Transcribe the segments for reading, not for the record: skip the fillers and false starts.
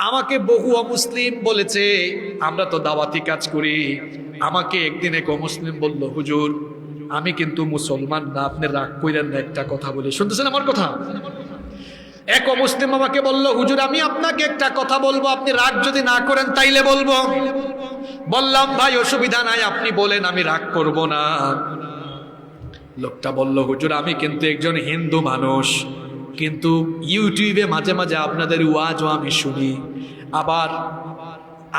আমাকে বহু অমুসলিম বলেছে, আমরা তো দাওয়াতি কাজ করি। আমাকে একদিন এক অমুসলিম বলল, হুজুর আমি কিন্তু মুসলমান না, আপনি রাগ কইরেন না, একটা কথা বলি। শুনতেছেন আমার কথা? এক অমুসলিম আমাকে বলল, হুজুর আমি আপনাকে একটা কথা বলবো, আপনি রাগ যদি না করেন তাইলে বলবো। বললাম ভাই অসুবিধা নাই, আপনি বলেন, আমি রাগ করব না। লোকটা বলল, হুজুর আমি কিন্তু একজন হিন্দু মানুষ, কিন্তু ইউটিউবে মাঝে মাঝে আপনাদের ওয়াজও আমি শুনি, আবার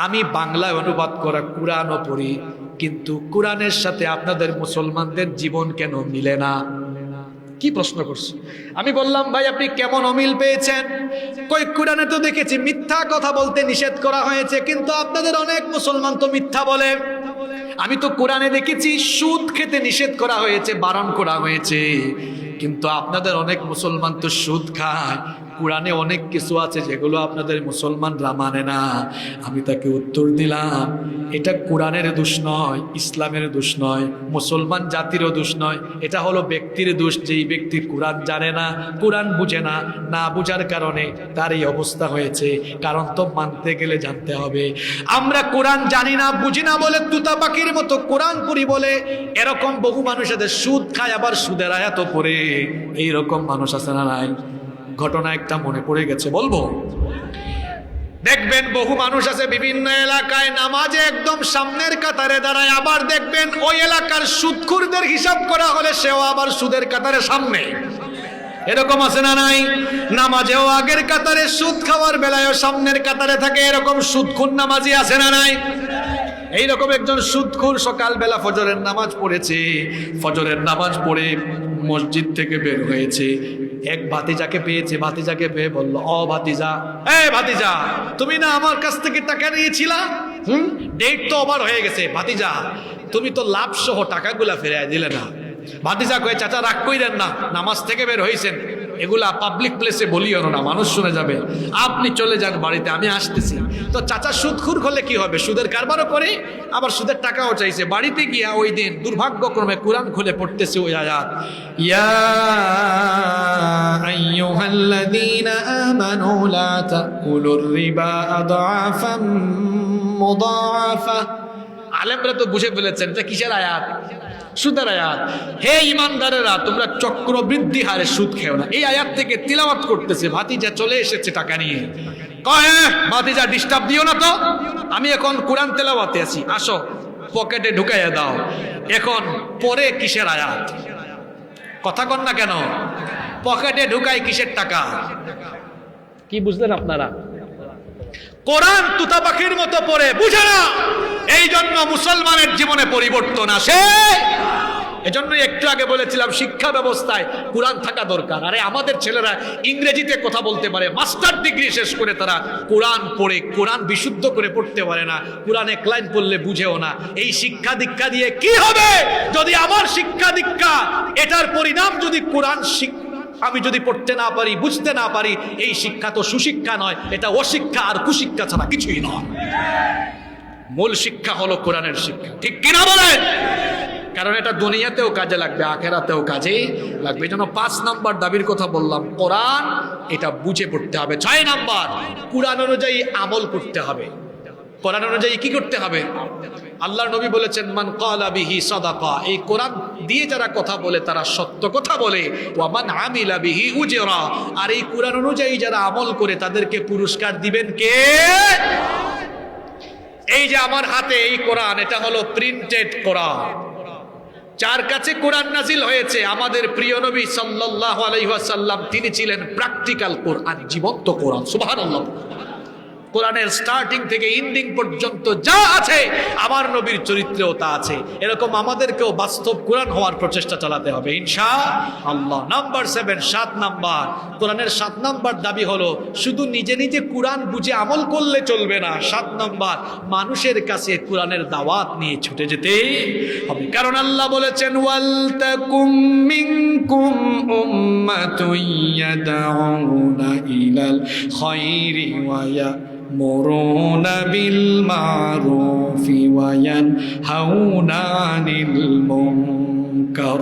আমি বাংলায় অনুবাদ করা কোরআনও পড়ি, কিন্তু কোরআনের সাথে আপনাদের মুসলমানদের জীবন কেন মিলে না? কি প্রশ্ন করছে? আমি বললাম, ভাই আপনি কেমন অমিল পেয়েছেন? কই কোরআনে তো দেখেছি মিথ্যা কথা বলতে নিষেধ করা হয়েছে, কিন্তু আপনাদের অনেক মুসলমান তো মিথ্যা বলে। আমি তো কোরআনে দেখেছি সুদ খেতে নিষেধ করা হয়েছে, বারণ করা হয়েছে, কিন্তু আপনাদের অনেক মুসলমান তো সুদ খায়। কোরআনে অনেক কিছু আছে যেগুলো আপনাদের মুসলমানরা মানে না। আমি তাকে উত্তর দিলাম, এটা কোরআনের দোষ নয়, ইসলামের দোষ নয়, মুসলমান জাতিরও দোষ নয়, এটা হলো ব্যক্তির দোষ। যেই ব্যক্তি কোরআন জানে না, কোরআন বুঝে না, না বুঝার কারণে তার এই অবস্থা হয়েছে। কারণ তো মানতে গেলে জানতে হবে। আমরা কোরআন জানি না, বুঝি না বলে তুতা পাখির মতো কোরআন পড়ি বলে এরকম বহু মানুষ আছে, সুদ খায় আবার সুদের আয়াতও পড়ে। এইরকম মানুষ আছে না নাই? ঘটনা একটা মনে পড়ে গেছে, বলবো। দেখবেন বহু মানুষ আছে বিভিন্ন এলাকায় নামাজে একদম সামনের কাতারে দাঁড়ায়, আবার দেখবেন ওই এলাকার সুদখোরদের হিসাব করা হলে সেও আবার সুদের কাতারে সামনে। এরকম আছে না নাই? নামাজেও আগের কাতারে, সুদ খাওয়ার বেলায়ও সামনের কাতারে থাকে। এরকম সুদখোর নামাজি আছে না নাই? এইরকম একজন সুদখোর সকালবেলা ফজরের নামাজ পড়েছে, ফজরের নামাজ পড়ে মসজিদ থেকে বের হয়েছে। এক ভাতিজাকে পেয়েছে, ভাতিজাকে পেয়ে বলল, ও ভাতিজা, ভাতিজা তুমি না আমার কাছ থেকে টাকা নিয়েছিলা? ডেট তো ওভার হয়ে গেছে। ভাতিজা তুমি তো লাভ সহ টাকাগুলা ফেরাই দিলে না। ভাতিজা কয়ে, চাচা রাগ কইরেন না, নামাজ থেকে বের হয়েছেন, এগুলা পাবলিক প্লেসে বলিও না, মানুষ শুনে যাবে, আপনি চলে যান বাড়িতে, আমি আসতেছি। তো চাচা সুদখোর হলে কি হবে? সুদের কারবারও করে, আবার সুদের টাকাও চাইছে। বাড়িতে গিয়া ওই দিন দুর্ভাগ্যক্রমে কোরআন খুলে পড়তেছে ওই আয়াত, ইয়া আইয়ুহাল্লাযীনা আমানু লা তাকুলুর রিবা আদআফাম মুদাআফা। আলেমরা তো বুঝে ফেলেছেন এটা কিসের আয়াত? সুদের আয়াত। হে ইমানদারেরা, তোমরা চক্রবৃদ্ধি হারে সুদ খেও না। এই আয়াত থেকে তিলাওয়াত করতেছে। ভাতিজা চলে এসেছে টাকা নিয়ে, কয় ভাতিজা ডিস্টার্ব দিও না তো, আমি এখন কোরআন তেলাওয়াতে আছি, আসো পকেটে ঢুকাইয়া দাও। এখন পরে কিসের আয়াত? কথা কন না কেন? পকেটে ঢুকাই কিসের টাকা? কি বুঝলেন আপনারা? কোরআন তুতা পাখির মতো পড়ে বুঝে না, এই জন্য মুসলমানের জীবনে পরিবর্তন আসে। এজন্য একটু আগে বলেছিলাম শিক্ষা ব্যবস্থায় কোরআন থাকা দরকার। আরে আমাদের ছেলেরা ইংরেজিতে কথা বলতে পারে, মাস্টার ডিগ্রি শেষ করে তারা কোরআন পড়ে কোরআন বিশুদ্ধ করে পড়তে পারে না, কোরআন এক লাইন পড়লে বুঝেও না। এই শিক্ষা দীক্ষা দিয়ে কি হবে যদি আমার শিক্ষা দীক্ষা এটার পরিণাম যদি কোরআন আমি যদি পড়তে না পারি, বুঝতে না পারি, এই শিক্ষা তো সুশিক্ষা নয়, এটা অশিক্ষা আর কুশিক্ষা ছাড়া কিছুই নয়। মূল শিক্ষা হলো কোরআনের শিক্ষা, ঠিক কিনা বলেন? কারণ এটা দুনিয়াতেও কাজে লাগবে, আখেরাতেও কাজে লাগবে। এই জন্য 5 নাম্বার দাবির কথা বললাম, কোরআন এটা বুঝে পড়তে হবে। 6 নাম্বার, কোরআন অনুযায়ী আমল করতে হবে। কোরআন অনুযায়ী কি করতে হবে? আল্লাহর নবী বলেছেন, মান ক্বালা বিহি সাদাকা, এই কোরআন দিয়ে যারা কথা বলে তারা সত্য কথা বলে। ওয়া মান আমিলা বিহি উজরা, আর এই কোরআন অনুযায়ী যারা আমল করে তাদেরকে পুরস্কার দিবেন কে? এই যে আমার হাতে এই কোরআন, এটা হলো প্রিন্টেড কোরআন। যার কাছে কোরআন নাজিল হয়েছে, আমাদের প্রিয় নবী সাল্লাল্লাহু আলাইহি ওয়াসাল্লাম, তিনি ছিলেন প্র্যাকটিক্যাল কোরআন, জীবন্ত কোরআন। সুবহানাল্লাহ। কোরআনের স্টার্টিং থেকে এন্ডিং পর্যন্ত যা আছে আমার নবীর চরিত্রেও তা আছে। এরকম আমাদেরকেও বাস্তব কোরআন হওয়ার প্রচেষ্টা চালাতে হবে ইনশাআল্লাহ। নাম্বার 7, 7 নাম্বার, কোরআনের 7 নাম্বার দাবি হলো শুধু নিজে নিজে কোরআন বুঝে আমল করলে চলবে না। 7 নাম্বার, মানুষের কাছে কোরআনের দাওয়াত নিয়ে ছুটে যেতে হবে। কারণ আল্লাহ বলেছেন, ওয়াল তাকুম মিনকুম উম্মাতুন ইয়াদউনা ইলাল খায়রি ওয়া يأمرون بالمعروف وينهون عن المنكر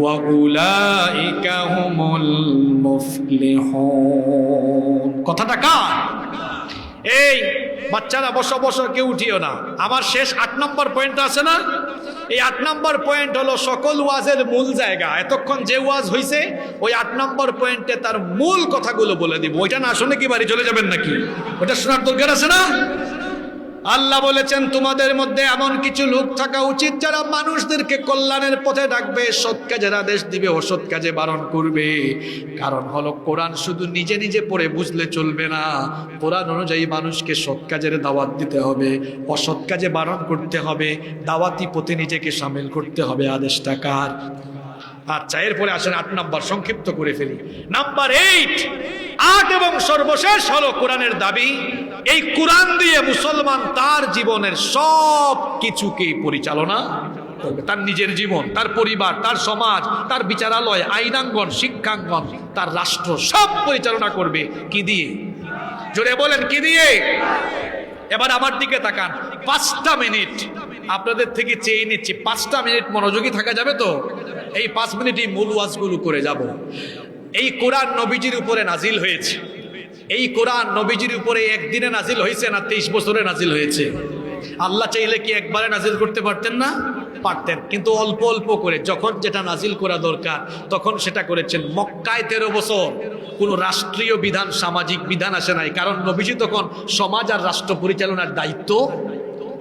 وأولئك هم المفلحون। কথাটা কার? এই বাচ্চারা বসো বসো, কেউ উঠিও না। আমার শেষ 8 নম্বর পয়েন্ট আছে না, এই 8 নম্বর পয়েন্ট হলো সকল ওয়াজের মূল জায়গা। এতক্ষণ যে ওয়াজ হয়েছে ওই 8 নম্বর পয়েন্টে তার মূল কথাগুলো বলে দিব। ওইটা না শুনে কি বাড়ি চলে যাবেন নাকি? ওটা শোনার দরকার আছে না? আল্লাহ বলেছেন তোমাদের মধ্যে এমন কিছু লোক থাকা উচিত যারা মানুষদেরকে কল্যাণের পথে ডাকবে, সৎ কাজের আদেশ দিবে, অসৎ কাজে বারণ করবে। কারণ হলো কোরআন শুধু নিজে নিজে পড়ে বুঝলে চলবে না, কোরআন অনুযায়ী মানুষকে সৎ কাজের দাওয়াত দিতে হবে, অসৎ কাজে বারণ করতে হবে, দাওয়াতি পথে নিজেকে সামিল করতে হবে। আদেশটা কার? আচ্ছা, এরপরে আসেন 8 নাম্বার, সংক্ষিপ্ত করে ফেলি। নাম্বার 8 এবং সর্বশেষ হলো কোরআনের দাবি। এই কোরআন দিয়ে মুসলমান তার জীবনের সব কিছুকেই পরিচালনা করবে, তার নিজের জীবন, তার পরিবার, তার সমাজ, তার বিচারালয়, আইনাঙ্গন, শিক্ষাঙ্গন, তার রাষ্ট্র সব পরিচালনা করবে কি দিয়ে? জোরে বলেন কি দিয়ে? এবার আমার দিকে তাকান। 5টা মিনিট আপনাদের থেকে চেয়ে নিচ্ছি, 5টা মিনিট মনোযোগী থাকা যাবে তো? এই 5 মিনিটই মূল ওয়াজগুলো করে যাব। এই কোরআন নবীজির উপরে নাজিল হয়েছে। এই কোরআন নবীজির উপরে একদিনে নাজিল হয়েছে না 23 বছরে নাজিল হয়েছে? আল্লাহ চাইলে কি একবারে নাজিল করতে পারতেন না? পারতেন, কিন্তু অল্প অল্প করে। যখন যেটা নাজিল করা দরকার তখন সেটা করেছেন। মক্কায় 13 বছর কোনো রাষ্ট্রীয় বিধান, সামাজিক বিধান আসে নাই, কারণ নবীজি তখন সমাজ আর রাষ্ট্র পরিচালনার দায়িত্ব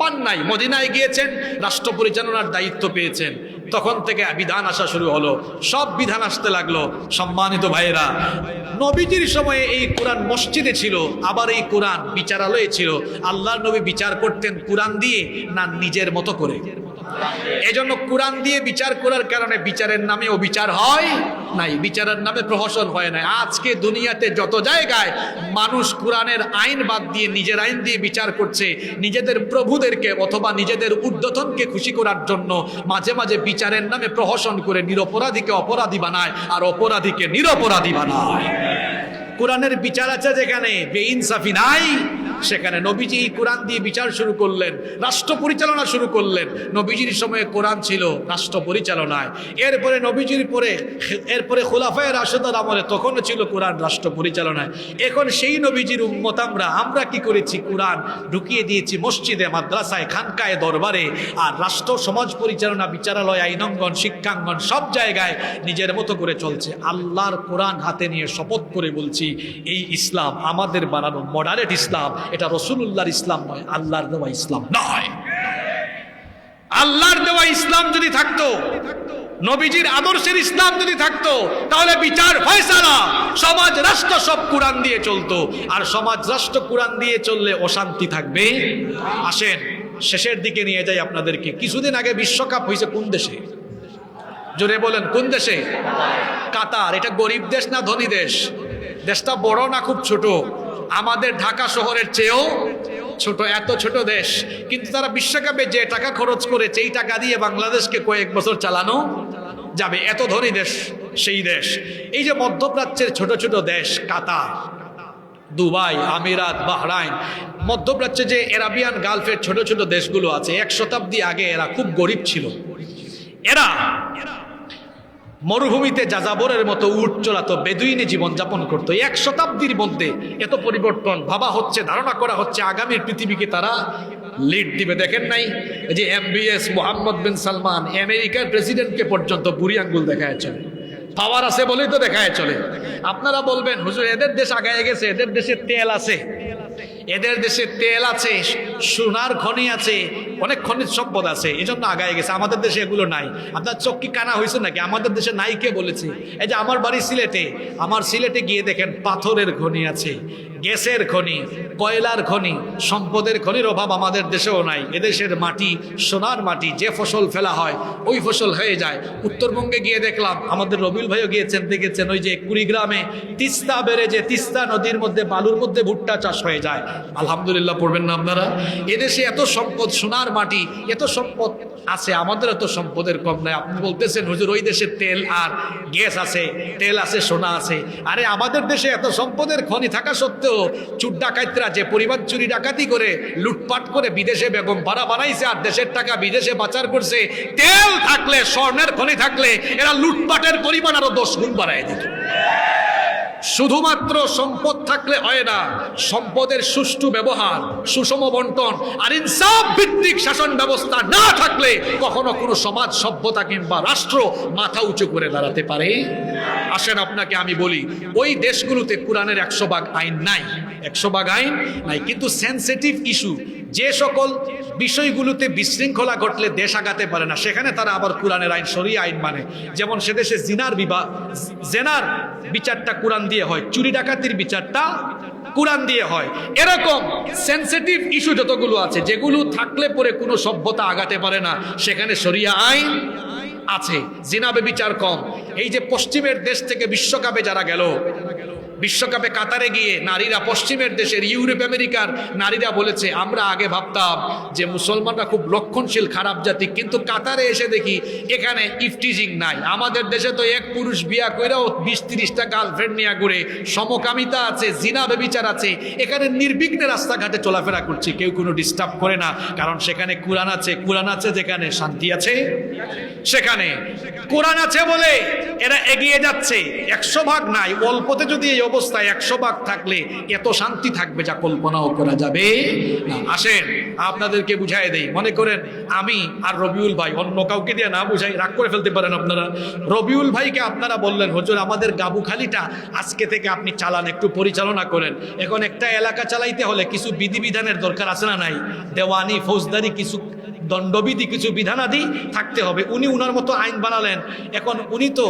পান নাই। মদিনায় গিয়েছেন, রাষ্ট্র পরিচালনার দায়িত্ব পেয়েছেন, তখন থেকে বিধান আসা শুরু হলো, সব বিধান আসতে লাগলো। সম্মানিত ভাইয়েরা, নবীজির সময়ে এই কোরআন মসজিদে ছিল, আবার এই কোরআন বিচারালয়ে ছিল। আল্লাহর নবী বিচার করতেন কোরআন দিয়ে না নিজের মতো করে? এজন্য কোরআন দিয়ে বিচার করার কারণে বিচারের নামে অবিচার হয় নাই, বিচারের নামে প্রহসন হয় নাই। আজকে দুনিয়াতে যত জায়গায় মানুষ কোরআনের আইন বাদ দিয়ে নিজের আইন দিয়ে বিচার করছে, নিজেদের প্রভুদেরকে অথবা নিজেদের ঊর্ধ্বতনকে খুশি করার জন্য মাঝে মাঝে বিচারের নামে প্রহসন করে নিরপরাধীকে অপরাধী বানায় আর অপরাধীকে নিরপরাধী বানায়। কোরআনের বিচার আছে যেখানে বেইনসাফি নাই, সেখানে নবীজি কোরআন দিয়ে বিচার শুরু করলেন, রাষ্ট্র পরিচালনা শুরু করলেন। নবীজির সময়ে কোরআন ছিল রাষ্ট্র পরিচালনায়, এরপরে নবীজির এরপরে খোলাফায়ে রাশেদার আমলে তখনও ছিল কোরআন রাষ্ট্র পরিচালনায়। এখন সেই নবীজির উম্মত আমরা কি করেছি? কোরআন ঢুকিয়ে দিয়েছি মসজিদে, মাদ্রাসায়, খানকায়, দরবারে, আর রাষ্ট্র সমাজ পরিচালনা, বিচারালয়, আইনাঙ্গন, শিক্ষাঙ্গন সব জায়গায় নিজের মতো করে চলছে। আল্লাহর কোরআন হাতে নিয়ে শপথ করে বলছি, এই ইসলাম আমাদের বানানো মডারেট ইসলাম, এটা রাসূলুল্লাহর ইসলাম নয়, আল্লাহর দেওয়া ইসলাম নয়। আল্লাহর দেওয়া ইসলাম যদি থাকতো, নবীজির আদর্শের ইসলাম যদি থাকতো, তাহলে বিচার ফয়সালা সমাজ রাষ্ট্র সব কোরআন দিয়ে চলতো। আর সমাজ রাষ্ট্র কোরআন দিয়ে চললে অশান্তি থাকবে। আসেন শেষের দিকে নিয়ে যাই আপনাদেরকে। কিছুদিন আগে বিশ্বকাপ হয়েছে কোন দেশে? জোরে বলেন কোন দেশে? কাতার। এটা গরিব দেশ না ধনী দেশ? দেশটা বড় না খুব ছোট? আমাদের ঢাকা শহরের চেয়েও ছোট। এত ছোট দেশ, কিন্তু তারা বিশ্বকাপে যে টাকা খরচ করেছে এই টাকা দিয়ে বাংলাদেশকে কয়েক বছর চালানো যাবে। এত ধনী দেশ সেই দেশ। এই যে মধ্যপ্রাচ্যের ছোট ছোট দেশ, কাতার, দুবাই, আমিরাত, বাহরাইন, মধ্যপ্রাচ্যে যে আরাবিয়ান গালফের ছোট ছোট দেশগুলো আছে, 1 শতাব্দী আগে এরা খুব গরিব ছিল। এরা মরুভূমিতে যাযাবরের মতো উট চলাতো, বেদুইনি জীবন যাপন করতো। 1 শতাব্দীর মধ্যে এত পরিবর্তন ভাবা হচ্ছে, ধারণা করা হচ্ছে আগামীর পৃথিবীকে তারা লিড দিবে। দেখেন নাই যে MBS মোহাম্মদ বিন সালমান আমেরিকার প্রেসিডেন্টকে পর্যন্ত বুড়ি আঙ্গুল দেখায় চলে, পাওয়ার আছে বলেই তো দেখায় চলে। আপনারা বলবেন হুজুর এদের দেশ আগায় গেছে, এদের দেশে তেল আছে, এদের দেশে তেল আছে, সোনার খনি আছে, অনেক খনিজ সম্পদ আছে, এই জন্য আগায় গেছে। আমাদের দেশে এগুলো নাই। আপনার চোখ কি কানা হয়েছে নাকি? আমাদের দেশে নাই কে বলেছে? এই যে আমার বাড়ি সিলেটে, আমার সিলেটে গিয়ে দেখেন পাথরের খনি আছে, গ্যাসের খনি, কয়লার খনি, সম্পদের খনির অভাব আমাদের দেশেও নাই। এদেশের মাটি সোনার মাটি, যে ফসল ফেলা হয় ওই ফসল হয়ে যায়। উত্তরবঙ্গে গিয়ে দেখলাম, আমাদের রবিউল ভাইও গিয়েছেন, দেখেছেন ওই যে কুড়িগ্রামে তিস্তা বেড়ে তিস্তা নদীর মধ্যে বালুর মধ্যে ভুট্টা চাষ হয়ে যায়। আলহামদুলিল্লাহ পড়বেন না আপনারা? এদেশে এত সম্পদ, সোনার মাটি, এত সম্পদ আছে, আমাদের এত সম্পদের কম নাই। আপনি বলতেছেন হুজুর ওই দেশে তেল আর গ্যাস আছে, তেল আছে, সোনা আছে। আরে আমাদের দেশে এত সম্পদের খনি থাকা সত্ত্বেও চুর ডাকাতরা যে পরিমাণ চুরি ডাকাতি করে লুটপাট করে বিদেশে বেগম ভাড়া বানাইছে আর দেশের টাকা বিদেশে পাচার করছে, তেল থাকলে, স্বর্ণের খনি থাকলে এরা লুটপাটের পরিমাণ আরো 10 গুণ বাড়ায় দিত। শুধুমাত্র সম্পদ থাকলে হয় না, সম্পদের সুষ্ঠু ব্যবহার, সুষম বন্টন আর ইনসাফ ভিত্তিক শাসন ব্যবস্থা না থাকলে কখনো কোনো সমাজ, সভ্যতা কিংবা রাষ্ট্র মাথা উঁচু করে দাঁড়াতে পারে। আসেন আপনাকে আমি বলি, ওই দেশগুলোতে কোরআনের 100 ভাগ আইন নাই, 100 ভাগ আইন নাই, কিন্তু সেনসিটিভ ইস্যু, যে সকল বিষয়গুলোতে বিশৃঙ্খলা ঘটলে দেশ আগাতে পারে না, সেখানে তারা আবার কোরআনের আইন, শরীয়ত আইন মানে। যেমন সে দেশে জেনার বিচারটা কোরআন দিয়ে হয়, চুরি ডাকাতির বিচারটা কোরআন দিয়ে হয়। এরকম সেনসিটিভ ইস্যু যতগুলো আছে, যেগুলো থাকলে পরে কোনো সভ্যতা আগাতে পারে না, সেখানে শরীয়ত আইন আছে। জিনা ব্যভিচার কম। এই যে পশ্চিমের দেশ থেকে বিশ্বকাপে যারা গেল, বিশ্বকাপে কাতারে গিয়ে নারীরা, পশ্চিমের দেশের, ইউরোপ আমেরিকার নারীরা বলেছে, আমরা আগে ভাবতাম যে মুসলমানরা খুব রক্ষণশীল খারাপ জাতি, কিন্তু কাতারে এসে দেখি এখানে ইফটিজিং নাই। আমাদের দেশে তো এক পুরুষ বিয়া কইরাও 20-30টা গার্লফ্রেন্ড নিয়ে ঘুরে, সমকামিতা আছে, জিনা ব্যভিচার আছে। এখানে নির্বিঘ্নে রাস্তাঘাটে চলাফেরা করছে, কেউ কোনো ডিস্টার্ব করে না, কারণ সেখানে কোরআন আছে। কোরআন আছে যেখানে শান্তি আছে, সেখানে কোরআন আছে বলে এরা এগিয়ে যাচ্ছে। 100 ভাগ নাই, অল্পতে যদি এই অবস্থায় 100 ভাগ থাকলে এত শান্তি থাকবে যা কল্পনাও করা যাবে না। আসেন আপনাদেরকে বুঝাই দেই। মনে করেন আমি আর রবিউল ভাই, অন্য কাউকে দিয়ে না বুঝাই, রাগ করে ফেলতে পারেন আপনারা। রবিউল ভাইকে আপনারা বললেন, হুজুর আমাদের গাবুখালিটা আজকে থেকে আপনি চালান, একটু পরিচালনা করেন। এখন একটা এলাকা চালাইতে হলে কিছু বিধিবিধানের দরকার আছে না নাই? দেওয়ানি, ফৌজদারি, কিছু দণ্ডবিধি, কিছু বিধানাদি থাকতে হবে। উনি উনার মতো আইন বানালেন। এখন উনি তো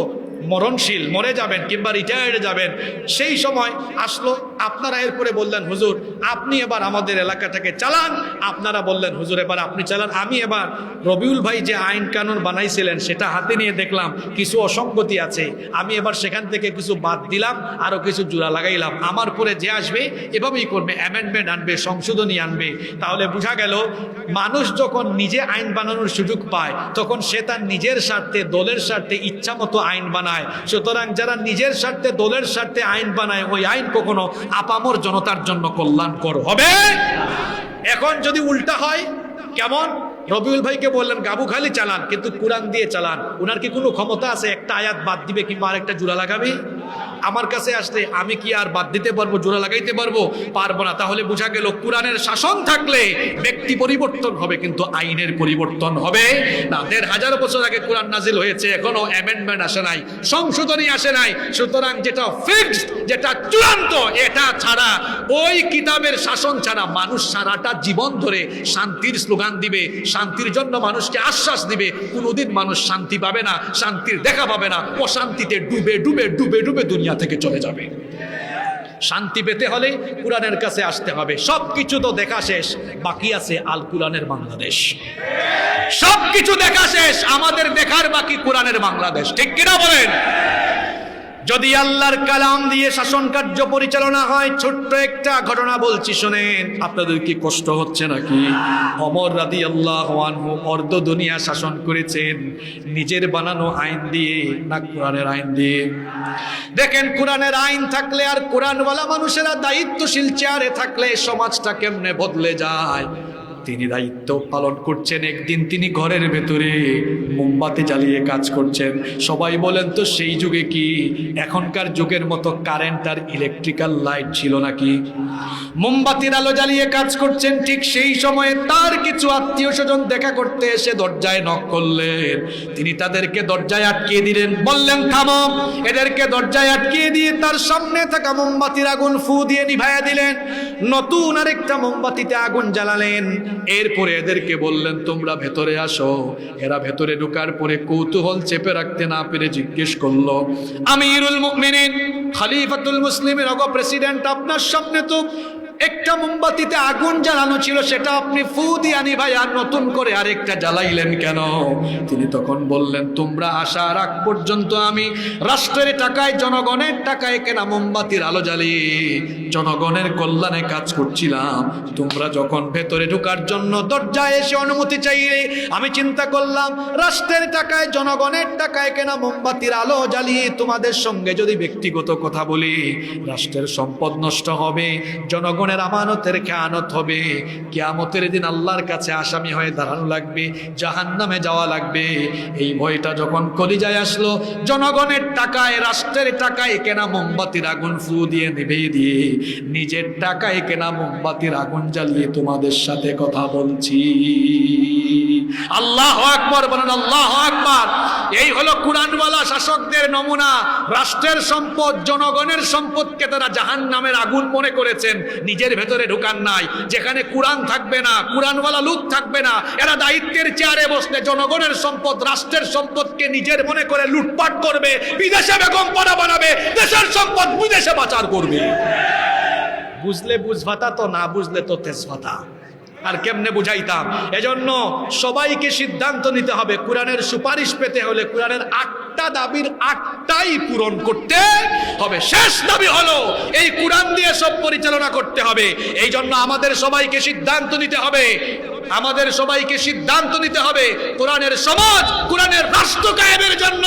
মরণশীল, মরে যাবেন কিংবা রিটায়ার্ডে যাবেন, সেই সময় আসলো। আপনারা এরপরে বললেন, হুজুর আপনি এবার আমাদের এলাকাটাকে চালান। আপনারা বললেন, হুজুর এবার আপনি চালান। আমি এবার রবিউল ভাই যে আইন কানুন বানাইছিলেন সেটা হাতে নিয়ে দেখলাম কিছু অসঙ্গতি আছে, আমি এবার সেখান থেকে কিছু বাদ দিলাম, আরো কিছু জোড়া লাগাইলাম। আমার পরে যে আসবে এভাবেই করবে, অ্যামেন্ডমেন্ট আনবে, সংশোধনী আনবে। তাহলে বোঝা গেল, মানুষ যখন নিজে আইন বানানোর সুযোগ পায় তখন সে তার নিজের স্বার্থে, দলের স্বার্থে ইচ্ছা মতো আইন বানায়। সুতরাং যারা নিজের স্বার্থে, দলের স্বার্থে আইন বানায়, ওই আইন কখনো আপামর জনতার জন্য কল্যাণকর হবে। এখন যদি উল্টা হয়, কেমন? রবিউল ভাইকে বললেন গাবুখালি চালান, কিন্তু কোরআন দিয়ে চালান। উনার কি কোনো ক্ষমতা আছে একটা আয়াত বাদ দিবে কিংবা আরেকটা জোড়া লাগাবে? আমার কাছে আসলে আমি কি আর বাদ দিতে পারবো, জোড়া লাগাইতে পারবো? পারবো না। তাহলে বোঝা গেল, কোরআনের শাসন থাকলে ব্যক্তি পরিবর্তন হবে কিন্তু আইনের পরিবর্তন হবে না। 1500 বছর আগে কোরআন নাজিল হয়েছে, এখনো অ্যামেন্ডমেন্ট আসে নাই, সংশোধনী আসে নাই। সুতরাং যেটা ফিক্সড, যেটা চূড়ান্ত, এটা ছাড়া, ওই কিতাবের শাসন ছাড়া মানুষ সারাটা জীবন ধরে শান্তির স্লোগান দিবে, শান্তির জন্য মানুষকে আশ্বাস দিবে, কোনোদিন মানুষ শান্তি পাবে না, শান্তির দেখা পাবে না, অশান্তিতে ডুবে ডুবে ডুবে ডুবে দুনিয়া থেকে চলে যাবে। শান্তি পেতে হলে কোরআনের কাছে আসতে হবে। সবকিছু তো দেখা শেষ, বাকি আছে আল কোরআনের বাংলাদেশ। সবকিছু দেখা শেষ, আমাদের দেখার বাকি কোরআনের বাংলাদেশ। ঠিক কিনা বলেন? যদি আল্লাহর কালাম দিয়ে শাসন কার্য পরিচালনা হয়, ছোট্ট একটা ঘটনা বলছি শোনেন। আপনাদের কি কষ্ট হচ্ছে নাকি? ওমর রাদিয়াল্লাহু আনহু অর্ধ দুনিয়া শাসন করেছেন নিজের বানানো আইন দিয়ে না কোরআনের আইন দিয়ে? দেখেন, কোরআনের আইন থাকলে আর কোরআনওয়ালা মানুষেরা দায়িত্বশীল চেয়ারে থাকলে সমাজটা কেমনে বদলে যায়। তিনি দায়িত্ব পালন করছেন। একদিন তিনি ঘরের ভেতরে মোমবাতি জ্বালিয়ে কাজ করছেন। সবাই বলেন তো, সেই যুগে কি এখনকার যুগের মতো কারেন্ট আর ইলেকট্রিক্যাল লাইট ছিল নাকি? মোমবাতির আলো জ্বালিয়ে কাজ করছেন। ঠিক সেই সময়ে তার কিছু আত্মীয় স্বজন দেখা করতে এসে দরজায় নক করলেন। তিনি তাদেরকে দরজায় আটকিয়ে দিলেন, বললেন থামো। এদেরকে দরজায় আটকিয়ে দিয়ে তার সামনে থাকা মোমবাতির আগুন ফু দিয়ে নিভাইয়া দিলেন। নতুন আরেকটা মোমবাতিতে আগুন জ্বালালেন। এরপরে এদেরকে বললেন, তোমরা ভেতরে আসো। এরা ভেতরে ঢোকার পরে কৌতূহল চেপে রাখতে না পেরে জিজ্ঞেস করলো, আমিরুল মুমিনিন, খলিফাতুল মুসলিমের অগ প্রেসিডেন্ট, আপনার সামনে তো একটা মোমবাতিতে আগুন জ্বালানো ছিল, সেটা আপনি ফু দিয়ে নিভাই আর নতুন করে আরেকটা জ্বালাইলেন কেন? তিনি তখন বললেন, তোমরা আসার আগ পর্যন্ত আমি রাষ্ট্রের টাকায়, জনগণের টাকায় কেনা মোমবাতির আলো জ্বালিয়ে জনগণের কল্যাণে কাজ করছিলাম। তোমরা যখন ভেতরে ঢোকার জন্য দরজায় এসে অনুমতি চাইলে আমি চিন্তা করলাম, রাষ্ট্রের টাকায়, জনগণের টাকায় কেনা মোমবাতির আলো জ্বালিয়ে তোমাদের সঙ্গে যদি ব্যক্তিগত কথা বলি, রাষ্ট্রের সম্পদ নষ্ট হবে, জনগণ জনগণের আমানতের খেয়ানত হবে, কিয়ামতের দিন আল্লাহর কাছে আসামি হয়ে দাঁড়ানো লাগবে, জাহান্নামে যাওয়া লাগবে। এই ভয়টা যখন কলিজায় আসলো, জনগণের টাকায়, রাষ্ট্রের টাকায় কেনা মোমবাতির আগুন ফু দিয়ে নিভিয়ে দিয়ে নিজের টাকায় কেনা মোমবাতির আগুন জ্বালিয়ে তোমাদের সাথে কথা বলছি। আল্লাহু আকবার বলেন, আল্লাহু আকবার। এই হলো কুরআনওয়ালা শাসকদের নমুনা। রাষ্ট্রের সম্পদ, জনগণের সম্পদকে তারা জাহান্নামের আগুন মনে করেছেন, নিজের ভেতরে ঢুকান নাই। যেখানে কুরআন থাকবে না, কুরআনওয়ালা লোক থাকবে না, এরা দায়িত্বের চেয়ারে বসলে জনগণের সম্পদ, রাষ্ট্রের সম্পদকে নিজের মনে করে লুটপাট করবে, বিদেশে বেগম পাড়া বানাবে, দেশের সম্পদ বিদেশে পাচার করবে। বুঝলে বুঝভাতা, তো না বুঝলে তো তেজভাতা। আর কেমনে বুঝাইতাম? এজন্য সবাইকে সিদ্ধান্ত নিতে হবে, কোরআনের সুপারিশ পেতে হলে কোরআনের 8টা দাবির 8টাই পূরণ করতে হবে। শেষ দাবি হলো এই কোরআন দিয়ে সব পরিচালনা করতে হবে। এই জন্য আমাদের সবাইকে সিদ্ধান্ত নিতে হবে, আমাদের সবাইকে সিদ্ধান্ত নিতে হবে কোরআনের সমাজ, কোরআনের রাষ্ট্র কায়েমের জন্য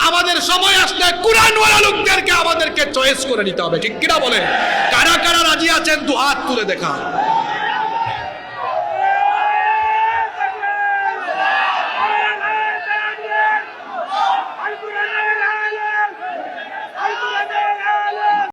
আমাদের সময় আসলে কোরআনওয়ালা লোকদেরকে আমাদেরকে চয়েস করে নিতে হবে। ঠিক কিনা বলে? কারা কারা রাজি আছেন দুহাত তুলে দেখা।